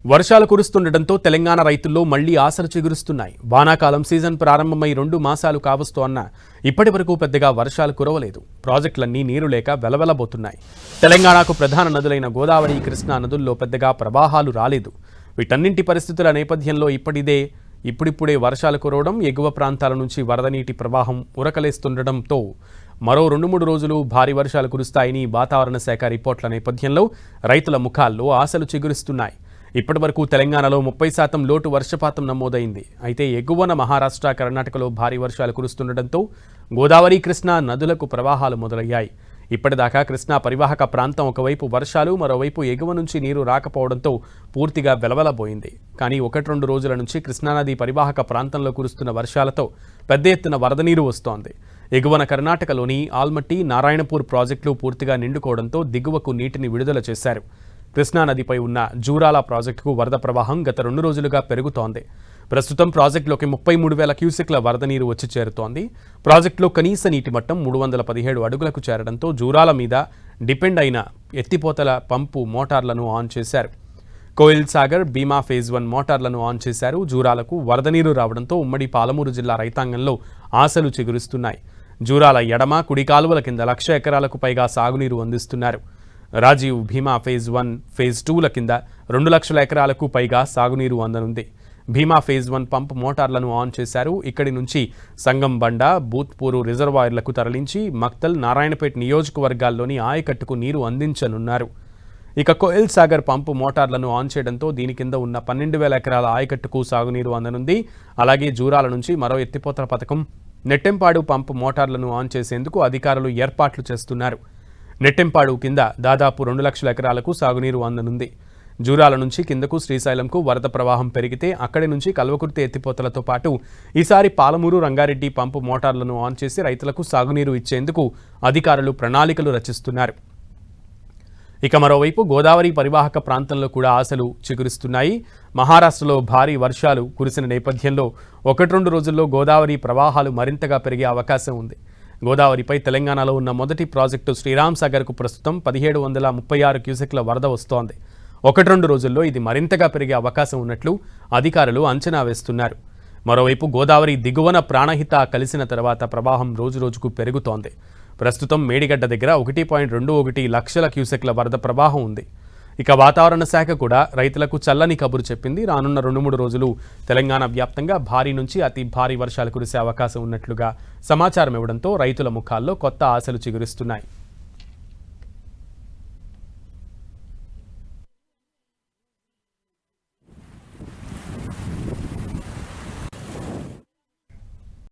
వర్షాలు కురుస్తుండటంతో తెలంగాణ రైతుల్లో మళ్లీ ఆశలు చిగురుస్తున్నాయి. వానాకాలం సీజన్ ప్రారంభమై 2 మాసాలు కావస్తోన్న ఇప్పటి వరకు పెద్దగా వర్షాలు కురవలేదు. ప్రాజెక్టులన్నీ నీరు లేక వెలవెలబోతున్నాయి. తెలంగాణకు ప్రధాన నదులైన గోదావరి, కృష్ణా నదుల్లో పెద్దగా ప్రవాహాలు రాలేదు. వీటన్నింటి పరిస్థితుల నేపథ్యంలో ఇప్పుడిప్పుడే వర్షాలు కురవడం, ఎగువ ప్రాంతాల నుంచి వరద నీటి ప్రవాహం ఉరకలేస్తుండటంతో మరో 2-3 రోజులు భారీ వర్షాలు కురుస్తాయని వాతావరణ శాఖ రిపోర్ట్ల నేపథ్యంలో రైతుల ముఖాల్లో ఆశలు చిగురుస్తున్నాయి. ఇప్పటివరకు తెలంగాణలో 30% లోటు వర్షపాతం నమోదైంది. అయితే ఎగువన మహారాష్ట్ర, కర్ణాటకలో భారీ వర్షాలు కురుస్తుండటంతో గోదావరి, కృష్ణా నదులకు ప్రవాహాలు మొదలయ్యాయి. ఇప్పటిదాకా కృష్ణా పరివాహక ప్రాంతం ఒకవైపు వర్షాలు, మరోవైపు ఎగువ నుంచి నీరు రాకపోవడంతో పూర్తిగా వెలవెలబోయింది. కానీ 1-2 రోజుల నుంచి కృష్ణానది పరివాహక ప్రాంతంలో కురుస్తున్న వర్షాలతో పెద్ద ఎత్తున వరద నీరు వస్తోంది. ఎగువన కర్ణాటకలోని ఆల్మట్టి, నారాయణపూర్ ప్రాజెక్టులు పూర్తిగా నిండుకోవడంతో దిగువకు నీటిని విడుదల చేశారు. కృష్ణానదిపై ఉన్న జూరాల ప్రాజెక్టుకు వరద ప్రవాహం గత 2 రోజులుగా పెరుగుతోంది. ప్రస్తుతం ప్రాజెక్టులోకి 33,000 క్యూసెక్ల వరద నీరు వచ్చి చేరుతోంది. ప్రాజెక్టులో కనీస నీటి మట్టం 317 అడుగులకు చేరడంతో జూరాల మీద డిపెండ్ అయిన ఎత్తిపోతల పంపు మోటార్లను ఆన్ చేశారు. కోయిల్ సాగర్, భీమా ఫేజ్ 1 మోటార్లను ఆన్ చేశారు. జూరాలకు వరద నీరు రావడంతో ఉమ్మడి పాలమూరు జిల్లా రైతాంగంలో ఆశలు చిగురుస్తున్నాయి. జూరాల ఎడమ, కుడి కాలువల కింద 1,00,000 ఎకరాలకు పైగా సాగునీరు అందిస్తున్నారు. రాజీవ్, భీమా ఫేజ్ 1, ఫేజ్ 2ల కింద 2,00,000 ఎకరాలకు పైగా సాగునీరు అందనుంది. భీమా ఫేజ్ 1 పంప్ మోటార్లను ఆన్ చేశారు. ఇక్కడి నుంచి సంగంబండ, బూత్పూరు రిజర్వాయర్లకు తరలించి మక్తల్, నారాయణపేట నియోజకవర్గాల్లోని ఆయకట్టుకు నీరు అందించనున్నారు. ఇక కోయిల్ సాగర్ పంపు మోటార్లను ఆన్ చేయడంతో దీని కింద ఉన్న 12,000 ఎకరాల ఆయకట్టుకు సాగునీరు అందనుంది. అలాగే జూరాల నుంచి మరో ఎత్తిపోతల పథకం నెట్టెంపాడు పంపు మోటార్లను ఆన్ చేసేందుకు అధికారులు ఏర్పాట్లు చేస్తున్నారు. నెట్టెంపాడు కింద దాదాపు 2,00,000 ఎకరాలకు సాగునీరు అందనుంది. జూరాల నుంచి కిందకు శ్రీశైలంకు వరద ప్రవాహం పెరిగితే అక్కడి నుంచి కల్వకుర్తి ఎత్తిపోతలతో పాటు ఈసారి పాలమూరు, రంగారెడ్డి పంపు మోటార్లను ఆన్ చేసి రైతులకు సాగునీరు ఇచ్చేందుకు అధికారులు ప్రణాళికలు రచిస్తున్నారు. ఇక మరోవైపు గోదావరి పరివాహక ప్రాంతంలో కూడా ఆశలు చిగురుస్తున్నాయి. మహారాష్ట్రలో భారీ వర్షాలు కురిసిన నేపథ్యంలో 1-2 రోజుల్లో గోదావరి ప్రవాహాలు మరింతగా పెరిగే అవకాశం ఉంది. గోదావరిపై తెలంగాణలో ఉన్న మొదటి ప్రాజెక్టు శ్రీరామ్ సాగర్కు ప్రస్తుతం 1,736 క్యూసెక్ల వరద వస్తోంది. 1-2 రోజుల్లో ఇది మరింతగా పెరిగే అవకాశం ఉన్నట్లు అధికారులు అంచనా వేస్తున్నారు. మరోవైపు గోదావరి దిగువన ప్రాణహిత కలిసిన తర్వాత ప్రవాహం రోజురోజుకు పెరుగుతోంది. ప్రస్తుతం మేడిగడ్డ దగ్గర 1.21 లక్షల క్యూసెక్ల వరద ప్రవాహం ఉంది. ఇక వాతావరణ శాఖ కూడా రైతులకు చల్లని కబురు చెప్పింది. రానున్న 2-3 రోజులు తెలంగాణ వ్యాప్తంగా భారీ నుంచి అతి భారీ వర్షాలు కురిసే అవకాశం ఉన్నట్లుగా సమాచారం ఇవ్వడంతో రైతుల ముఖాల్లో కొత్త ఆశలు చిగురిస్తున్నాయి.